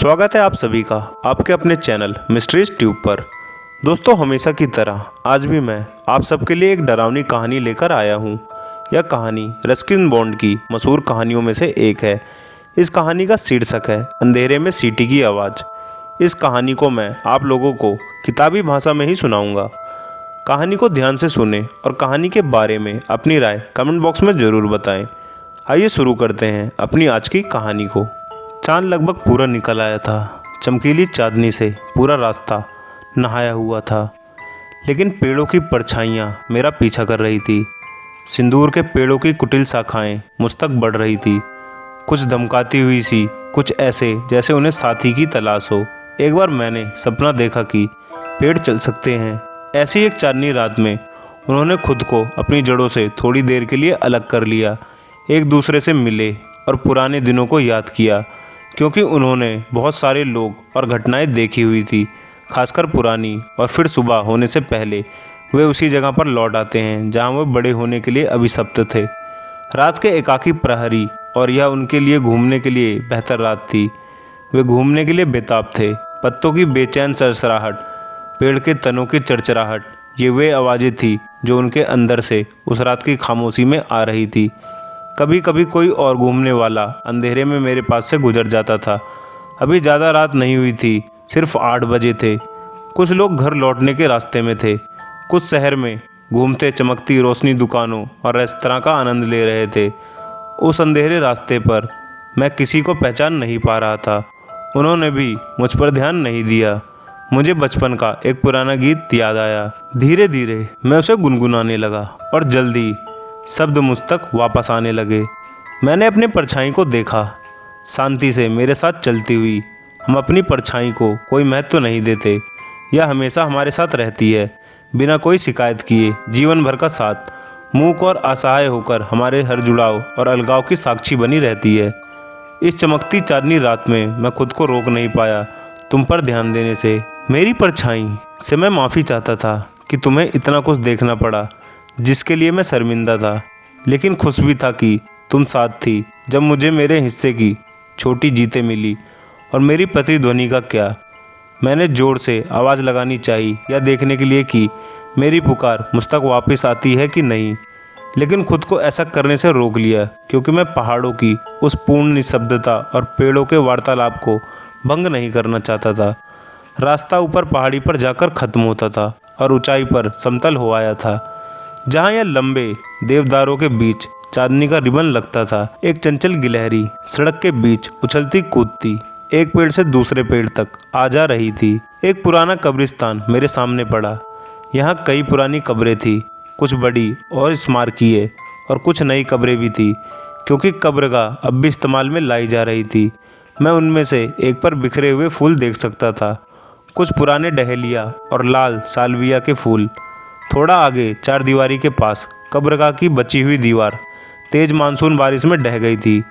स्वागत है आप सभी का आपके अपने चैनल मिस्ट्रीज ट्यूब पर। दोस्तों, हमेशा की तरह आज भी मैं आप सबके लिए एक डरावनी कहानी लेकर आया हूँ। यह कहानी रस्किन बॉन्ड की मशहूर कहानियों में से एक है। इस कहानी का शीर्षक है अंधेरे में सीटी की आवाज़। इस कहानी को मैं आप लोगों को किताबी भाषा में ही सुनाऊंगा। कहानी को ध्यान से सुने और कहानी के बारे में अपनी राय कमेंट बॉक्स में ज़रूर बताएं। आइए शुरू करते हैं अपनी आज की कहानी को। चांद लगभग पूरा निकल आया था। चमकीली चांदनी से पूरा रास्ता नहाया हुआ था, लेकिन पेड़ों की परछाइयाँ मेरा पीछा कर रही थी। सिंदूर के पेड़ों की कुटिल शाखाएं मुझ तक बढ़ रही थी, कुछ धमकाती हुई सी, कुछ ऐसे जैसे उन्हें साथी की तलाश हो। एक बार मैंने सपना देखा कि पेड़ चल सकते हैं। ऐसी एक चांदनी रात में उन्होंने खुद को अपनी जड़ों से थोड़ी देर के लिए अलग कर लिया, एक दूसरे से मिले और पुराने दिनों को याद किया, क्योंकि उन्होंने बहुत सारे लोग और घटनाएं देखी हुई थी, खासकर पुरानी। और फिर सुबह होने से पहले वे उसी जगह पर लौट आते हैं जहां वे बड़े होने के लिए अभिशप्त थे। रात के एकाकी प्रहरी, और यह उनके लिए घूमने के लिए बेहतर रात थी। वे घूमने के लिए बेताब थे। पत्तों की बेचैन सरसराहट, पेड़ के तनों की चरचराहट, ये वे आवाज़ें थी जो उनके अंदर से उस रात की खामोशी में आ रही थी। कभी कभी कोई और घूमने वाला अंधेरे में मेरे पास से गुजर जाता था। अभी ज़्यादा रात नहीं हुई थी, सिर्फ 8 बजे थे। कुछ लोग घर लौटने के रास्ते में थे, कुछ शहर में घूमते चमकती रोशनी दुकानों और रेस्तरां का आनंद ले रहे थे। उस अंधेरे रास्ते पर मैं किसी को पहचान नहीं पा रहा था। उन्होंने भी मुझ पर ध्यान नहीं दिया। मुझे बचपन का एक पुराना गीत याद आया। धीरे धीरे मैं उसे गुनगुनाने लगा और जल्दी शब्द मुझ तक वापस आने लगे। मैंने अपनी परछाई को देखा, शांति से मेरे साथ चलती हुई। हम अपनी परछाई को कोई महत्व नहीं देते, यह हमेशा हमारे साथ रहती है, बिना कोई शिकायत किए, जीवन भर का साथ। मूक और असहाय होकर हमारे हर जुड़ाव और अलगाव की साक्षी बनी रहती है। इस चमकती चांदनी रात में मैं खुद को रोक नहीं पाया तुम पर ध्यान देने से। मेरी परछाई से मैं माफ़ी चाहता था कि तुम्हें इतना कुछ देखना पड़ा, जिसके लिए मैं शर्मिंदा था, लेकिन खुश भी था कि तुम साथ थी जब मुझे मेरे हिस्से की छोटी जीतें मिली। और मेरी प्रतिध्वनि का क्या, मैंने ज़ोर से आवाज़ लगानी चाहिए या देखने के लिए कि मेरी पुकार मुझ तक वापस आती है कि नहीं, लेकिन खुद को ऐसा करने से रोक लिया, क्योंकि मैं पहाड़ों की उस पूर्ण निशब्दता और पेड़ों के वार्तालाप को भंग नहीं करना चाहता था। रास्ता ऊपर पहाड़ी पर जाकर ख़त्म होता था और ऊंचाई पर समतल हो आया था, जहाँ यह लंबे देवदारों के बीच चांदनी का रिबन लगता था। एक चंचल गिलहरी सड़क के बीच उछलती कूदती एक पेड़ से दूसरे पेड़ तक आ जा रही थी। एक पुराना कब्रिस्तान मेरे सामने पड़ा। यहाँ कई पुरानी कब्रें थी, कुछ बड़ी और स्मारकीय, और कुछ नई कब्रें भी थी, क्योंकि कब्रगाह अब भी इस्तेमाल में लाई जा रही थी। मैं उनमें से एक पर बिखरे हुए फूल देख सकता था, कुछ पुराने डहेलिया और लाल साल्विया के फूल। थोड़ा आगे चारदीवारी के पास कब्रगाह की बची हुई दीवार तेज मानसून बारिश में ढह गई थी।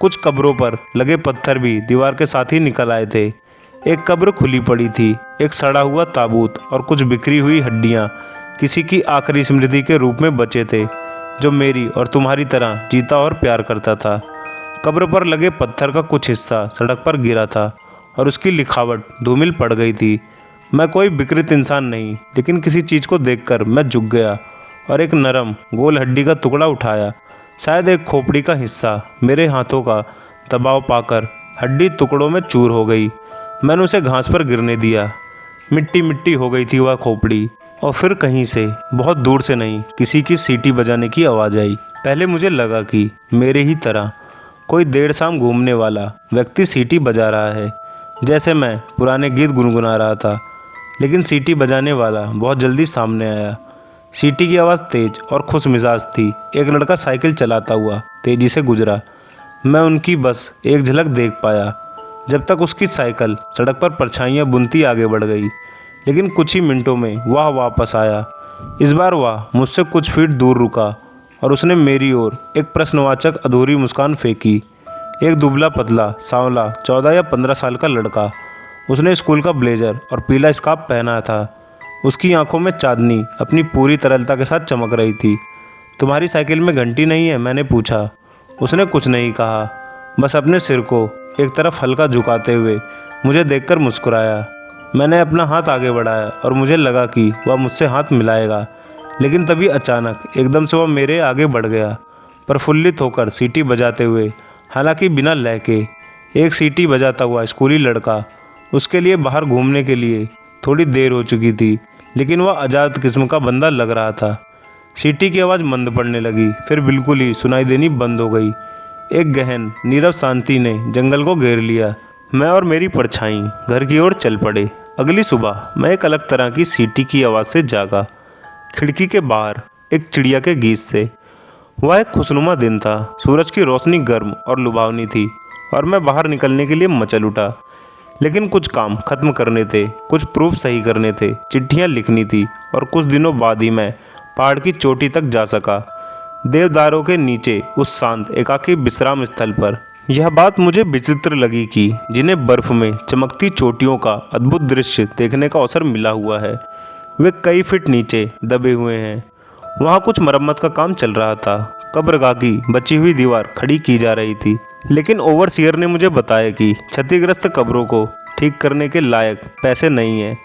कुछ कब्रों पर लगे पत्थर भी दीवार के साथ ही निकल आए थे। एक कब्र खुली पड़ी थी, एक सड़ा हुआ ताबूत और कुछ बिखरी हुई हड्डियां किसी की आखिरी स्मृति के रूप में बचे थे, जो मेरी और तुम्हारी तरह जीता और प्यार करता था। कब्र पर लगे पत्थर का कुछ हिस्सा सड़क पर गिरा था और उसकी लिखावट धूमिल पड़ गई थी। मैं कोई विकृत इंसान नहीं, लेकिन किसी चीज़ को देखकर मैं झुक गया और एक नरम गोल हड्डी का टुकड़ा उठाया, शायद एक खोपड़ी का हिस्सा। मेरे हाथों का दबाव पाकर हड्डी टुकड़ों में चूर हो गई। मैंने उसे घास पर गिरने दिया। मिट्टी मिट्टी हो गई थी वह खोपड़ी। और फिर कहीं से, बहुत दूर से नहीं, किसी की सीटी बजाने की आवाज़ आई। पहले मुझे लगा कि मेरे ही तरह कोई देर शाम घूमने वाला व्यक्ति सीटी बजा रहा है, जैसे मैं पुराने गीत गुनगुना रहा था। लेकिन सीटी बजाने वाला बहुत जल्दी सामने आया। सीटी की आवाज़ तेज और खुश मिजाज थी। एक लड़का साइकिल चलाता हुआ तेजी से गुजरा। मैं उनकी बस एक झलक देख पाया, जब तक उसकी साइकिल सड़क पर परछाइयाँ बुनती आगे बढ़ गई। लेकिन कुछ ही मिनटों में वह वापस आया। इस बार वह मुझसे कुछ फीट दूर रुका और उसने मेरी ओर एक प्रश्नवाचक अधूरी मुस्कान फेंकी। एक दुबला पतला सांवला 14 या 15 साल का लड़का। उसने स्कूल का ब्लेजर और पीला स्कार्फ पहना था। उसकी आंखों में चांदनी अपनी पूरी तरलता के साथ चमक रही थी। तुम्हारी साइकिल में घंटी नहीं है? मैंने पूछा। उसने कुछ नहीं कहा, बस अपने सिर को एक तरफ हल्का झुकाते हुए मुझे देखकर मुस्कुराया। मैंने अपना हाथ आगे बढ़ाया और मुझे लगा कि वह मुझसे हाथ मिलाएगा, लेकिन तभी अचानक एकदम से वह मेरे आगे बढ़ गया, प्रफुल्लित होकर सीटी बजाते हुए, हालांकि बिना लय के। एक सीटी बजाता हुआ स्कूली लड़का। उसके लिए बाहर घूमने के लिए थोड़ी देर हो चुकी थी, लेकिन वह आज़ाद किस्म का बंदा लग रहा था। सीटी की आवाज़ मंद पड़ने लगी, फिर बिल्कुल ही सुनाई देनी बंद हो गई। एक गहन नीरव शांति ने जंगल को घेर लिया। मैं और मेरी परछाई घर की ओर चल पड़े। अगली सुबह मैं एक अलग तरह की सीटी की आवाज़ से जागा, खिड़की के बाहर एक चिड़िया के गीत से। वह एक खुशनुमा दिन था। सूरज की रोशनी गर्म और लुभावनी थी और मैं बाहर निकलने के लिए मचल उठा। लेकिन कुछ काम खत्म करने थे, कुछ प्रूफ सही करने थे, चिट्ठियाँ लिखनी थी और कुछ दिनों बाद ही मैं पहाड़ की चोटी तक जा सका, देवदारों के नीचे उस शांत एकाकी विश्राम स्थल पर। यह बात मुझे विचित्र लगी कि जिन्हें बर्फ में चमकती चोटियों का अद्भुत दृश्य देखने का अवसर मिला हुआ है, वे कई फीट नीचे दबे हुए हैं। वहाँ कुछ मरम्मत का काम चल रहा था। कब्रगाह की बची हुई दीवार खड़ी की जा रही थी, लेकिन ओवरसियर ने मुझे बताया कि क्षतिग्रस्त कब्रों को ठीक करने के लायक पैसे नहीं हैं।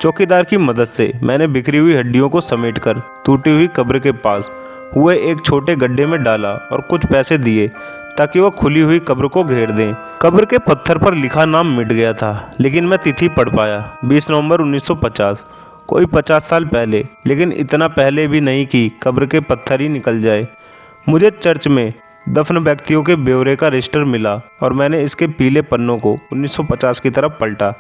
चौकीदार की मदद से मैंने बिखरी हुई हड्डियों को समेटकर टूटी हुई कब्र के पास हुए एक छोटे गड्ढे में डाला और कुछ पैसे दिए ताकि वह खुली हुई कब्र को घेर दें। कब्र के पत्थर पर लिखा नाम मिट गया था, लेकिन मैं तिथि पढ़ पाया, 20 नवंबर 1950। कोई 50 साल पहले, लेकिन इतना पहले भी नहीं कि कब्र के पत्थर ही निकल जाए। मुझे चर्च में दफन व्यक्तियों के ब्यौरे का रजिस्टर मिला और मैंने इसके पीले पन्नों को 1950 की तरफ पलटा,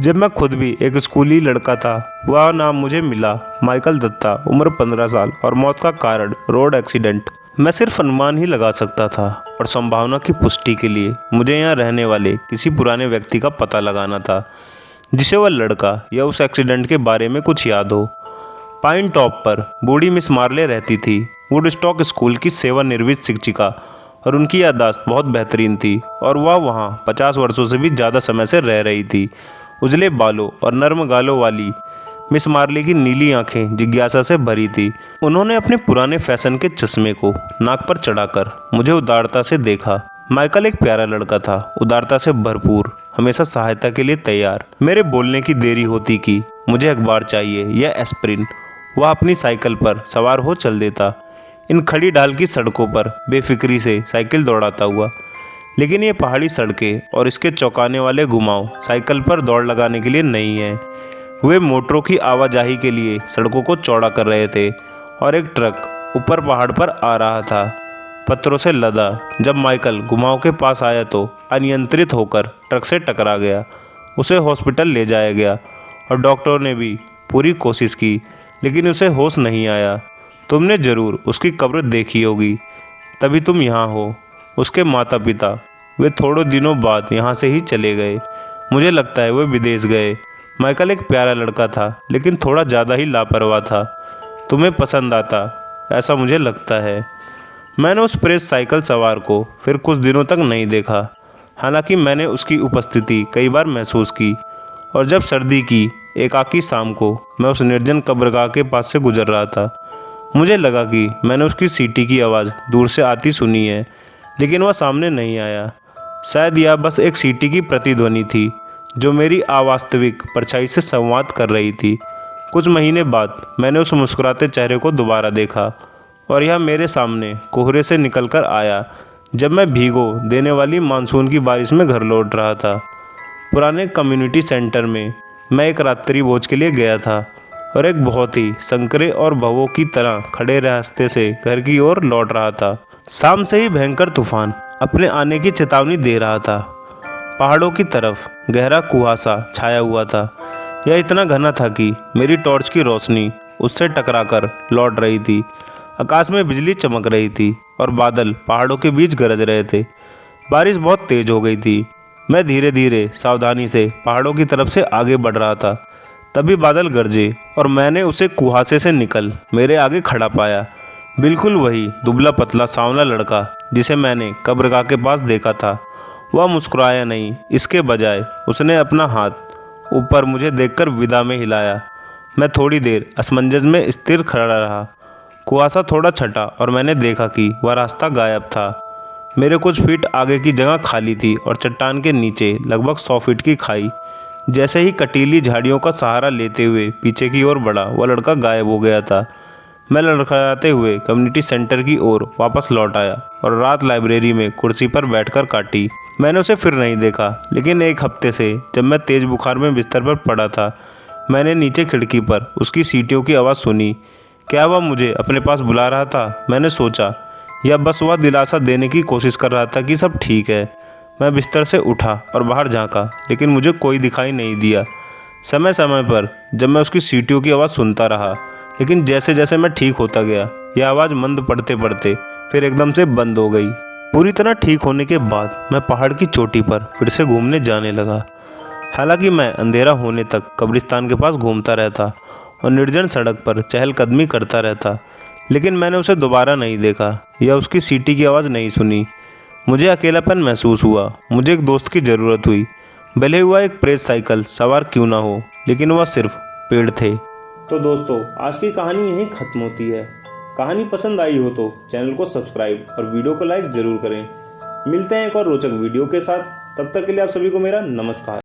जब मैं खुद भी एक स्कूली लड़का था। वह नाम मुझे मिला, माइकल दत्ता, उम्र 15 साल और मौत का कारण रोड एक्सीडेंट। मैं सिर्फ अनुमान ही लगा सकता था और संभावना की पुष्टि के लिए मुझे यहाँ रहने वाले किसी पुराने व्यक्ति का पता लगाना था, जिसे वह लड़का या उस एक्सीडेंट के बारे में कुछ याद हो। पाइन टॉप पर बूढ़ी मिस मार्ले रहती थी, वुडस्टॉक स्कूल की सेवानिवृत्त शिक्षिका, और उनकी याददाश्त बहुत बेहतरीन थी और वह वहाँ 50 वर्षों से भी ज़्यादा समय से रह रही थी। उजले बालों और नर्म गालों वाली मिस मार्ले की नीली आंखें जिज्ञासा से भरी थी। उन्होंने अपने पुराने फैशन के चश्मे को नाक पर चढ़ाकर मुझे उदारता से देखा। माइकल एक प्यारा लड़का था, उदारता से भरपूर, हमेशा सहायता के लिए तैयार। मेरे बोलने की देरी होती कि मुझे अखबार चाहिए या एस्प्रिन, वह अपनी साइकिल पर सवार हो चल देता, इन खड़ी ढाल की सड़कों पर बेफिक्री से साइकिल दौड़ाता हुआ। लेकिन ये पहाड़ी सड़कें और इसके चौंकाने वाले घुमाव साइकिल पर दौड़ लगाने के लिए नहीं है। वे मोटरों की आवाजाही के लिए सड़कों को चौड़ा कर रहे थे और एक ट्रक ऊपर पहाड़ पर आ रहा था, पत्थरों से लदा। जब माइकल घुमाव के पास आया तो अनियंत्रित होकर ट्रक से टकरा गया। उसे हॉस्पिटल ले जाया गया और डॉक्टरों ने भी पूरी कोशिश की, लेकिन उसे होश नहीं आया। तुमने ज़रूर उसकी कब्र देखी होगी, तभी तुम यहाँ हो। उसके माता पिता, वे थोड़े दिनों बाद यहाँ से ही चले गए। मुझे लगता है वे विदेश गए। माइकल एक प्यारा लड़का था, लेकिन थोड़ा ज़्यादा ही लापरवाह था। तुम्हें पसंद आता, ऐसा मुझे लगता है। मैंने उस प्रेस साइकिल सवार को फिर कुछ दिनों तक नहीं देखा, हालांकि मैंने उसकी उपस्थिति कई बार महसूस की। और जब सर्दी की एकाकी शाम को मैं उस निर्जन कब्रगाह के पास से गुजर रहा था, मुझे लगा कि मैंने उसकी सीटी की आवाज़ दूर से आती सुनी है, लेकिन वह सामने नहीं आया। शायद यह बस एक सीटी की प्रतिध्वनि थी जो मेरी अवास्तविक परछाई से संवाद कर रही थी। कुछ महीने बाद मैंने उस मुस्कुराते चेहरे को दोबारा देखा और यह मेरे सामने कोहरे से निकलकर आया जब मैं भीगो देने वाली मानसून की बारिश में घर लौट रहा था। पुराने कम्युनिटी सेंटर में मैं एक रात्रि भोज के लिए गया था और एक बहुत ही संकरे और भवों की तरह खड़े रास्ते से घर की ओर लौट रहा था। शाम से ही भयंकर तूफान अपने आने की चेतावनी दे रहा था। पहाड़ों की तरफ गहरा कुहासा छाया हुआ था। यह इतना घना था कि मेरी टॉर्च की रोशनी उससे टकराकर लौट रही थी। आकाश में बिजली चमक रही थी और बादल पहाड़ों के बीच गरज रहे थे। बारिश बहुत तेज हो गई थी। मैं धीरे धीरे सावधानी से पहाड़ों की तरफ से आगे बढ़ रहा था। तभी बादल गरजे और मैंने उसे कुहासे से निकल मेरे आगे खड़ा पाया। बिल्कुल वही दुबला पतला सांवला लड़का जिसे मैंने कब्रगाह के पास देखा था। वह मुस्कुराया नहीं, इसके बजाय उसने अपना हाथ ऊपर मुझे देखकर विदा में हिलाया। मैं थोड़ी देर असमंजस में स्थिर खड़ा रहा। कुहासा थोड़ा छटा और मैंने देखा कि वह रास्ता गायब था। मेरे कुछ फीट आगे की जगह खाली थी और चट्टान के नीचे लगभग 100 फीट की खाई। जैसे ही कटीली झाड़ियों का सहारा लेते हुए पीछे की ओर बढ़ा, वह लड़का गायब हो गया था। मैं लड़खड़ाते हुए कम्युनिटी सेंटर की ओर वापस लौट आया और रात लाइब्रेरी में कुर्सी पर बैठकर काटी। मैंने उसे फिर नहीं देखा, लेकिन एक हफ्ते से जब मैं तेज बुखार में बिस्तर पर पड़ा था, मैंने नीचे खिड़की पर उसकी सीटियों की आवाज़ सुनी। क्या वह मुझे अपने पास बुला रहा था, मैंने सोचा, या बस वह दिलासा देने की कोशिश कर रहा था कि सब ठीक है। मैं बिस्तर से उठा और बाहर झांका, लेकिन मुझे कोई दिखाई नहीं दिया। समय समय पर जब मैं उसकी सीटियों की आवाज़ सुनता रहा, लेकिन जैसे जैसे मैं ठीक होता गया, यह आवाज़ मंद पड़ते पड़ते फिर एकदम से बंद हो गई। पूरी तरह ठीक होने के बाद मैं पहाड़ की चोटी पर फिर से घूमने जाने लगा। हालांकि मैं अंधेरा होने तक कब्रिस्तान के पास घूमता रहता और निर्जन सड़क पर चहलकदमी करता रहता, लेकिन मैंने उसे दोबारा नहीं देखा या उसकी सीटी की आवाज़ नहीं सुनी। मुझे अकेलापन महसूस हुआ। मुझे एक दोस्त की ज़रूरत हुई, भले हुआ एक प्रेस साइकिल सवार क्यों ना हो, लेकिन वह सिर्फ पेड़ थे। तो दोस्तों, आज की कहानी यहीं ख़त्म होती है। कहानी पसंद आई हो तो चैनल को सब्सक्राइब और वीडियो को लाइक ज़रूर करें। मिलते हैं एक और रोचक वीडियो के साथ। तब तक के लिए आप सभी को मेरा नमस्कार।